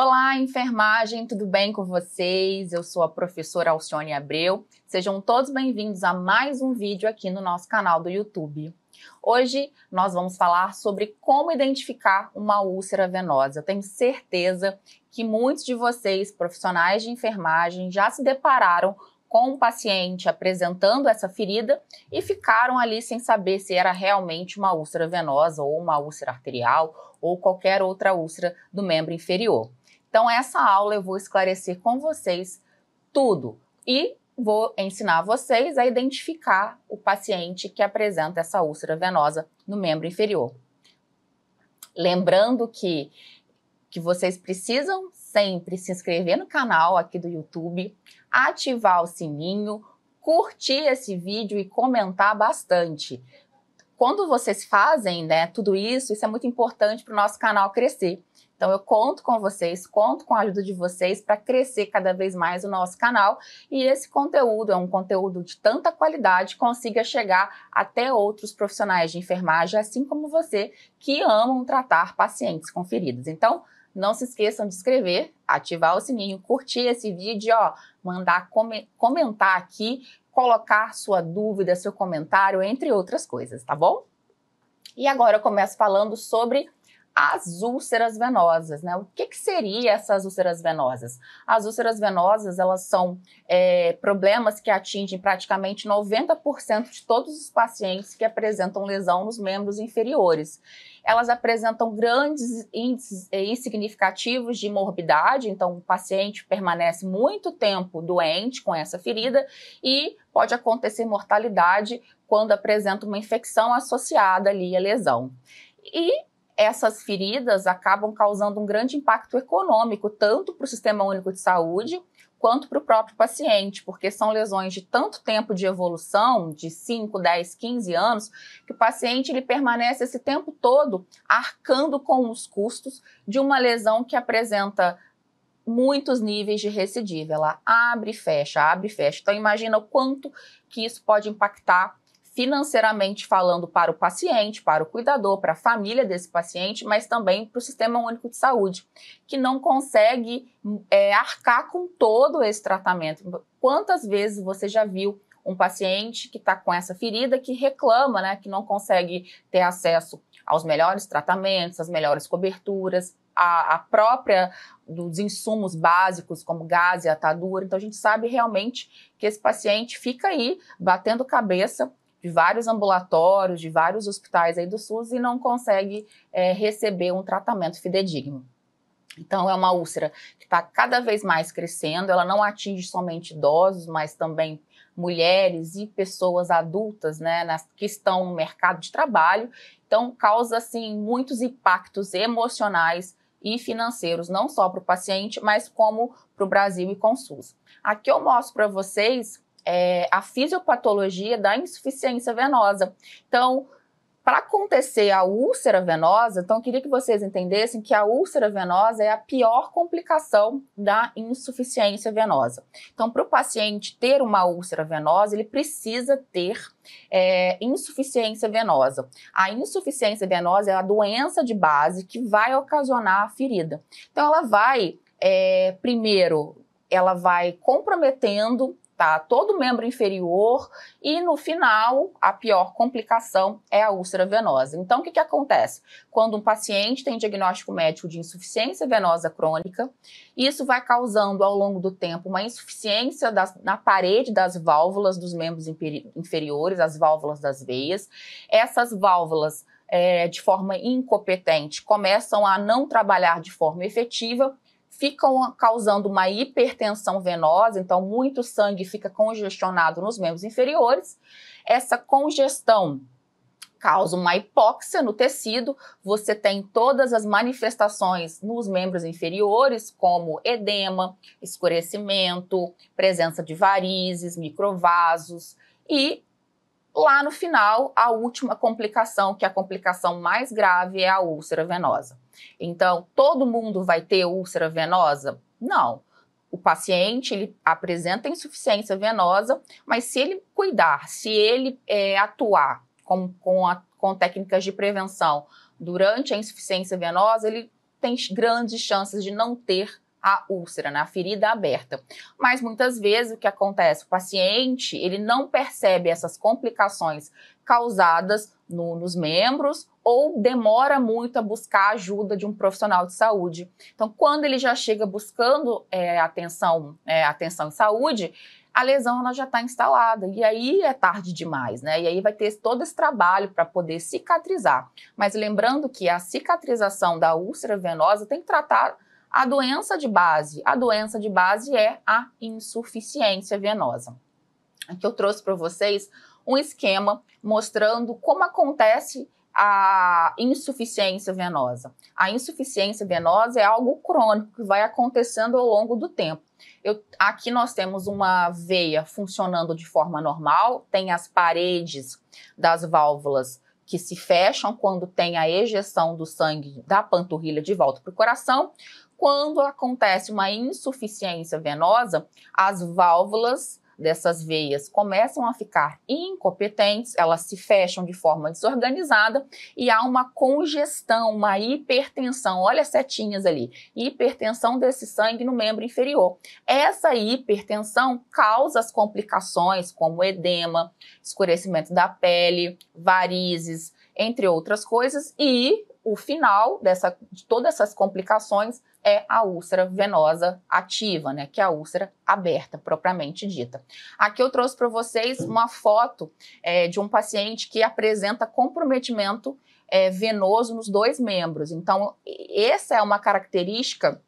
Olá, enfermagem, tudo bem com vocês? Eu sou a professora Alcione Abreu. Sejam todos bem-vindos a mais um vídeo aqui no nosso canal do YouTube. Hoje nós vamos falar sobre como identificar uma úlcera venosa. Eu tenho certeza que muitos de vocês, profissionais de enfermagem, já se depararam com um paciente apresentando essa ferida e ficaram ali sem saber se era realmente uma úlcera venosa ou uma úlcera arterial ou qualquer outra úlcera do membro inferior. Então, essa aula eu vou esclarecer com vocês tudo e vou ensinar vocês a identificar o paciente que apresenta essa úlcera venosa no membro inferior. Lembrando que vocês precisam sempre se inscrever no canal aqui do YouTube, ativar o sininho, curtir esse vídeo e comentar bastante. Quando vocês fazem, tudo isso é muito importante para o nosso canal crescer. Então eu conto com vocês, conto com a ajuda de vocês para crescer cada vez mais o nosso canal e esse conteúdo é um conteúdo de tanta qualidade que consiga chegar até outros profissionais de enfermagem, assim como você, que amam tratar pacientes com feridas. Então, não se esqueçam de se inscrever, ativar o sininho, curtir esse vídeo, mandar comentar aqui, colocar sua dúvida, seu comentário, entre outras coisas, tá bom? E agora eu começo falando sobre as úlceras venosas, O que seriam essas úlceras venosas? As úlceras venosas, elas são problemas que atingem praticamente 90% de todos os pacientes que apresentam lesão nos membros inferiores. Elas apresentam grandes índices insignificativos de morbidade, então o paciente permanece muito tempo doente com essa ferida e pode acontecer mortalidade quando apresenta uma infecção associada ali à lesão. E essas feridas acabam causando um grande impacto econômico, tanto para o Sistema Único de Saúde, quanto para o próprio paciente, porque são lesões de tanto tempo de evolução, de 5, 10, 15 anos, que o paciente ele permanece esse tempo todo arcando com os custos de uma lesão que apresenta muitos níveis de recidiva. Ela abre e fecha, abre e fecha. Então imagina o quanto que isso pode impactar financeiramente falando para o paciente, para o cuidador, para a família desse paciente, mas também para o Sistema Único de Saúde, que não consegue arcar com todo esse tratamento. Quantas vezes você já viu um paciente que está com essa ferida que reclama, que não consegue ter acesso aos melhores tratamentos, às melhores coberturas, a própria dos insumos básicos, como gás e atadura. Então a gente sabe realmente que esse paciente fica aí batendo cabeça de vários ambulatórios, de vários hospitais aí do SUS e não consegue receber um tratamento fidedigno. Então é uma úlcera que está cada vez mais crescendo, ela não atinge somente idosos, mas também mulheres e pessoas adultas, que estão no mercado de trabalho. Então causa, assim, muitos impactos emocionais e financeiros, não só para o paciente, mas como para o Brasil e com o SUS. Aqui eu mostro para vocês a fisiopatologia da insuficiência venosa. Então, para acontecer a úlcera venosa, eu queria que vocês entendessem que a úlcera venosa é a pior complicação da insuficiência venosa. Então, para o paciente ter uma úlcera venosa, ele precisa ter insuficiência venosa. A insuficiência venosa é a doença de base que vai ocasionar a ferida. Então, ela vai, primeiro, ela vai comprometendo todo o membro inferior e no final a pior complicação é a úlcera venosa. Então o que acontece? Quando um paciente tem diagnóstico médico de insuficiência venosa crônica, isso vai causando ao longo do tempo uma insuficiência na parede das válvulas dos membros inferiores, as válvulas das veias. Essas válvulas de forma incompetente começam a não trabalhar de forma efetiva, ficam causando uma hipertensão venosa, então muito sangue fica congestionado nos membros inferiores. Essa congestão causa uma hipóxia no tecido, você tem todas as manifestações nos membros inferiores, como edema, escurecimento, presença de varizes, microvasos e lá no final, a última complicação, que é a complicação mais grave, é a úlcera venosa. Então, todo mundo vai ter úlcera venosa? Não. O paciente ele apresenta insuficiência venosa, mas se ele cuidar, se ele atuar com técnicas de prevenção durante a insuficiência venosa, ele tem grandes chances de não ter a úlcera, né, a ferida aberta. Mas muitas vezes o que acontece? O paciente ele não percebe essas complicações causadas nos membros ou demora muito a buscar a ajuda de um profissional de saúde. Então, quando ele já chega buscando atenção em saúde, a lesão ela já está instalada e aí é tarde demais, né? E aí vai ter todo esse trabalho para poder cicatrizar. Mas lembrando que a cicatrização da úlcera venosa tem que tratar a doença de base. A doença de base é a insuficiência venosa. Aqui eu trouxe para vocês um esquema mostrando como acontece a insuficiência venosa. A insuficiência venosa é algo crônico que vai acontecendo ao longo do tempo. Aqui nós temos uma veia funcionando de forma normal, tem as paredes das válvulas que se fecham quando tem a ejeção do sangue da panturrilha de volta para o coração. Quando acontece uma insuficiência venosa, as válvulas dessas veias começam a ficar incompetentes, elas se fecham de forma desorganizada e há uma congestão, uma hipertensão, olha as setinhas ali, hipertensão desse sangue no membro inferior. Essa hipertensão causa as complicações como edema, escurecimento da pele, varizes, entre outras coisas, e o final de todas essas complicações é a úlcera venosa ativa, né, que é a úlcera aberta, propriamente dita. Aqui eu trouxe para vocês uma foto de um paciente que apresenta comprometimento venoso nos dois membros. Então, essa é uma característica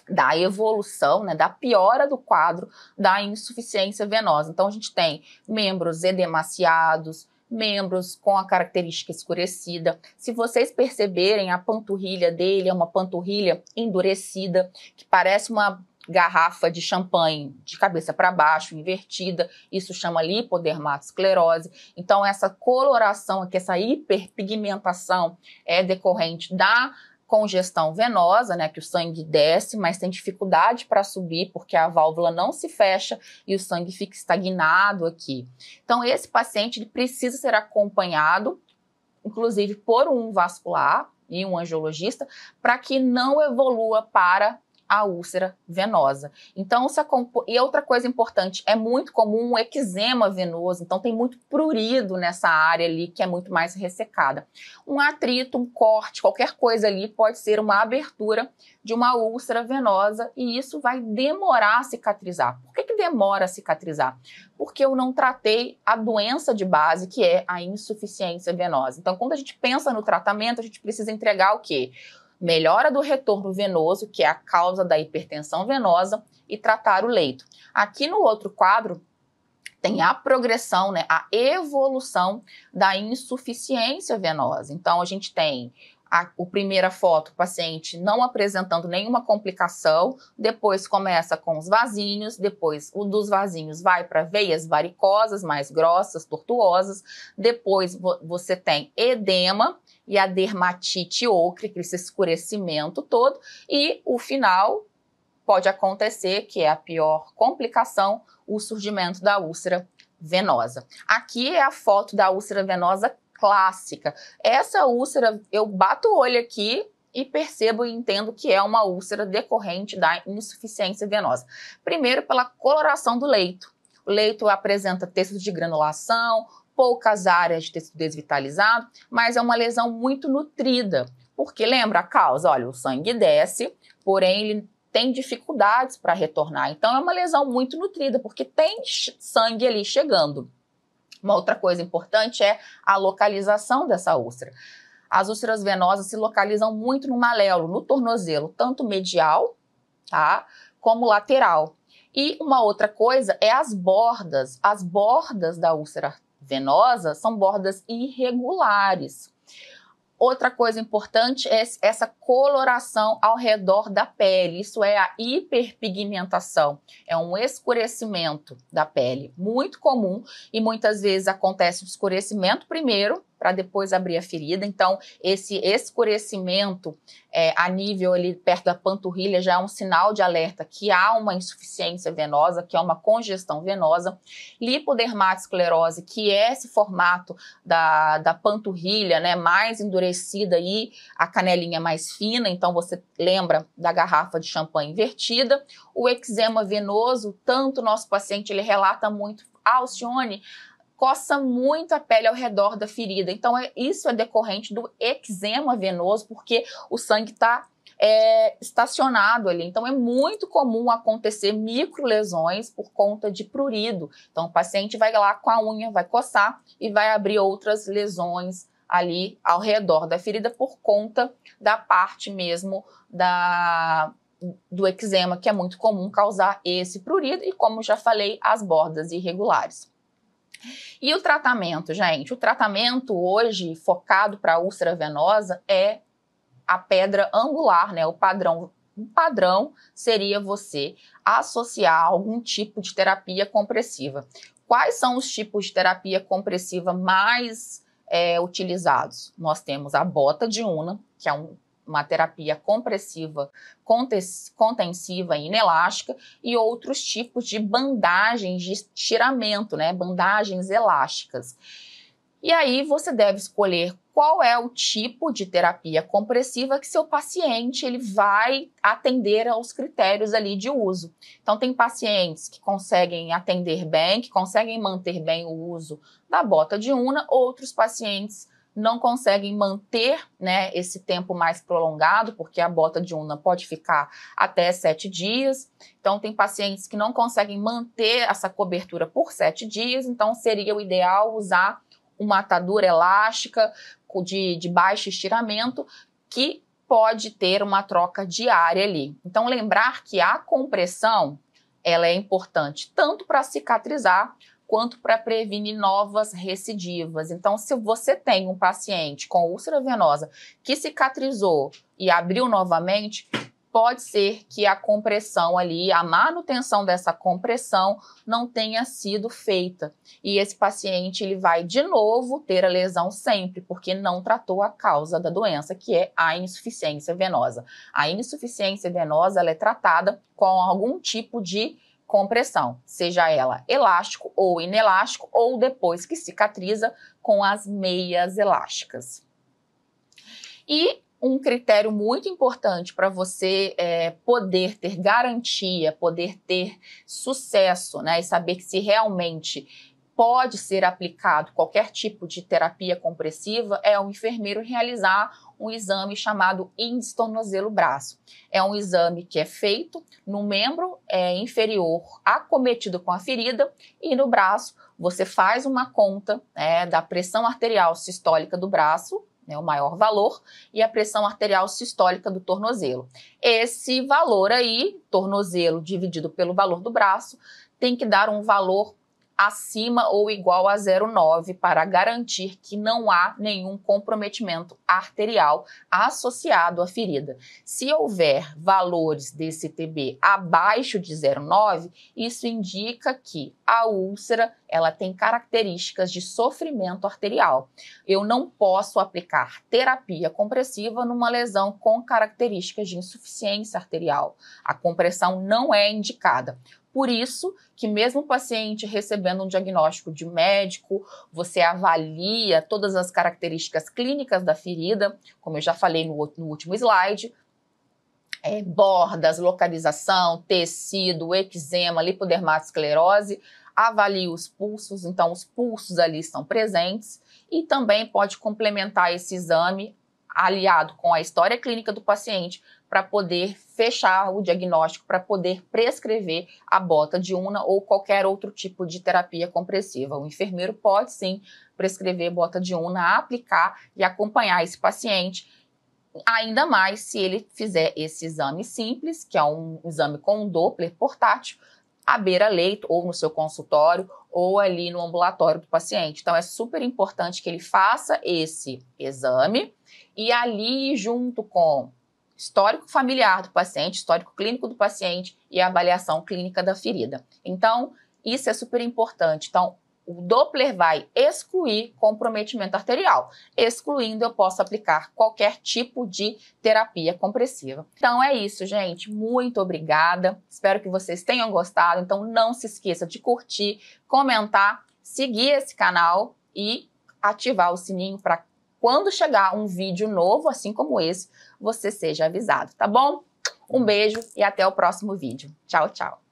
da evolução, né, da piora do quadro da insuficiência venosa. Então, a gente tem membros edemaciados, membros com a característica escurecida. Se vocês perceberem, a panturrilha dele é uma panturrilha endurecida, que parece uma garrafa de champanhe de cabeça para baixo, invertida. Isso chama lipodermatosclerose. Então, essa coloração aqui, essa hiperpigmentação é decorrente da congestão venosa, né, que o sangue desce, mas tem dificuldade para subir porque a válvula não se fecha e o sangue fica estagnado aqui. Então, esse paciente ele precisa ser acompanhado, inclusive por um vascular e um angiologista, para que não evolua para a úlcera venosa. Então, e outra coisa importante, é muito comum um eczema venoso, então tem muito prurido nessa área ali que é muito mais ressecada. Um atrito, um corte, qualquer coisa ali pode ser uma abertura de uma úlcera venosa e isso vai demorar a cicatrizar. Por que demora a cicatrizar? Porque eu não tratei a doença de base, que é a insuficiência venosa. Então, quando a gente pensa no tratamento, a gente precisa entregar o quê? Melhora do retorno venoso, que é a causa da hipertensão venosa, e tratar o leito. Aqui no outro quadro tem a progressão, né, a evolução da insuficiência venosa. Então, a gente tem a primeira foto, o paciente não apresentando nenhuma complicação, depois começa com os vasinhos, depois o dos vasinhos vai para veias varicosas, mais grossas, tortuosas, depois você tem edema, e a dermatite ocre, esse escurecimento todo, e o final pode acontecer, que é a pior complicação, o surgimento da úlcera venosa. Aqui é a foto da úlcera venosa clássica. Essa úlcera, eu bato o olho aqui e percebo e entendo que é uma úlcera decorrente da insuficiência venosa. Primeiro, pela coloração do leito. O leito apresenta tecido de granulação, poucas áreas de tecido desvitalizado, mas é uma lesão muito nutrida, porque lembra a causa? Olha, o sangue desce, porém ele tem dificuldades para retornar, então é uma lesão muito nutrida, porque tem sangue ali chegando. Uma outra coisa importante é a localização dessa úlcera. As úlceras venosas se localizam muito no maléolo, no tornozelo, tanto medial, tá, como lateral. E uma outra coisa é as bordas da úlcera venosa são bordas irregulares. Outra coisa importante é essa coloração ao redor da pele, isso é a hiperpigmentação, é um escurecimento da pele, muito comum e muitas vezes acontece o escurecimento primeiro, para depois abrir a ferida. Então, esse escurecimento a nível ali perto da panturrilha já é um sinal de alerta que há uma insuficiência venosa, que é uma congestão venosa. Lipodermatosclerose, que é esse formato da panturrilha, né, mais endurecida e a canelinha mais fina, então você lembra da garrafa de champanhe invertida. O eczema venoso, tanto o nosso paciente ele relata muito, Alcione, coça muito a pele ao redor da ferida. Então, isso é decorrente do eczema venoso, porque o sangue está estacionado ali. Então, é muito comum acontecer microlesões por conta de prurido. Então, o paciente vai lá com a unha, vai coçar e vai abrir outras lesões ali ao redor da ferida por conta da parte mesmo do eczema, que é muito comum causar esse prurido e, como já falei, as bordas irregulares. E o tratamento, gente? O tratamento hoje focado para a úlcera venosa é a pedra angular, né? O padrão seria você associar algum tipo de terapia compressiva. Quais são os tipos de terapia compressiva mais utilizados? Nós temos a bota de Unna, que é uma terapia compressiva, contensiva e inelástica, e outros tipos de bandagens de estiramento, né? Bandagens elásticas. E aí você deve escolher qual é o tipo de terapia compressiva que seu paciente ele vai atender aos critérios ali de uso. Então tem pacientes que conseguem atender bem, que conseguem manter bem o uso da bota de Unna, outros pacientes não conseguem manter, né, esse tempo mais prolongado, porque a bota de Unna pode ficar até 7 dias. Então, tem pacientes que não conseguem manter essa cobertura por 7 dias, então seria o ideal usar uma atadura elástica de baixo estiramento, que pode ter uma troca diária ali. Então, lembrar que a compressão, ela é importante tanto para cicatrizar, quanto para prevenir novas recidivas. Então, se você tem um paciente com úlcera venosa que cicatrizou e abriu novamente, pode ser que a compressão ali, a manutenção dessa compressão não tenha sido feita. E esse paciente ele vai de novo ter a lesão sempre, porque não tratou a causa da doença, que é a insuficiência venosa. A insuficiência venosa ela é tratada com algum tipo de compressão, seja ela elástico ou inelástico, ou depois que cicatriza com as meias elásticas. E um critério muito importante para você poder ter garantia, poder ter sucesso, né, e saber que se realmente pode ser aplicado qualquer tipo de terapia compressiva é o enfermeiro realizar um exame chamado índice tornozelo-braço. É um exame que é feito no membro inferior acometido com a ferida e no braço você faz uma conta da pressão arterial sistólica do braço, o maior valor, e a pressão arterial sistólica do tornozelo. Esse valor aí, tornozelo dividido pelo valor do braço, tem que dar um valor acima ou igual a 0,9 para garantir que não há nenhum comprometimento arterial associado à ferida. Se houver valores desse TB abaixo de 0,9, isso indica que a úlcera ela tem características de sofrimento arterial. Eu não posso aplicar terapia compressiva numa lesão com características de insuficiência arterial. A compressão não é indicada. Por isso que mesmo o paciente recebendo um diagnóstico de médico, você avalia todas as características clínicas da ferida, como eu já falei no último slide, bordas, localização, tecido, eczema, lipodermatosclerose, avalie os pulsos, então os pulsos ali estão presentes, e também pode complementar esse exame aliado com a história clínica do paciente para poder fechar o diagnóstico, para poder prescrever a bota de Unna ou qualquer outro tipo de terapia compressiva. O enfermeiro pode sim prescrever bota de Unna, aplicar e acompanhar esse paciente, ainda mais se ele fizer esse exame simples, que é um exame com um Doppler portátil, à beira-leito, ou no seu consultório, ou ali no ambulatório do paciente. Então, é super importante que ele faça esse exame e ali, junto com histórico familiar do paciente, histórico clínico do paciente e a avaliação clínica da ferida. Então, isso é super importante. Então, o Doppler vai excluir comprometimento arterial. Excluindo, eu posso aplicar qualquer tipo de terapia compressiva. Então é isso, gente. Muito obrigada. Espero que vocês tenham gostado. Então não se esqueça de curtir, comentar, seguir esse canal e ativar o sininho para quando chegar um vídeo novo, assim como esse, você seja avisado, tá bom? Um beijo e até o próximo vídeo. Tchau, tchau!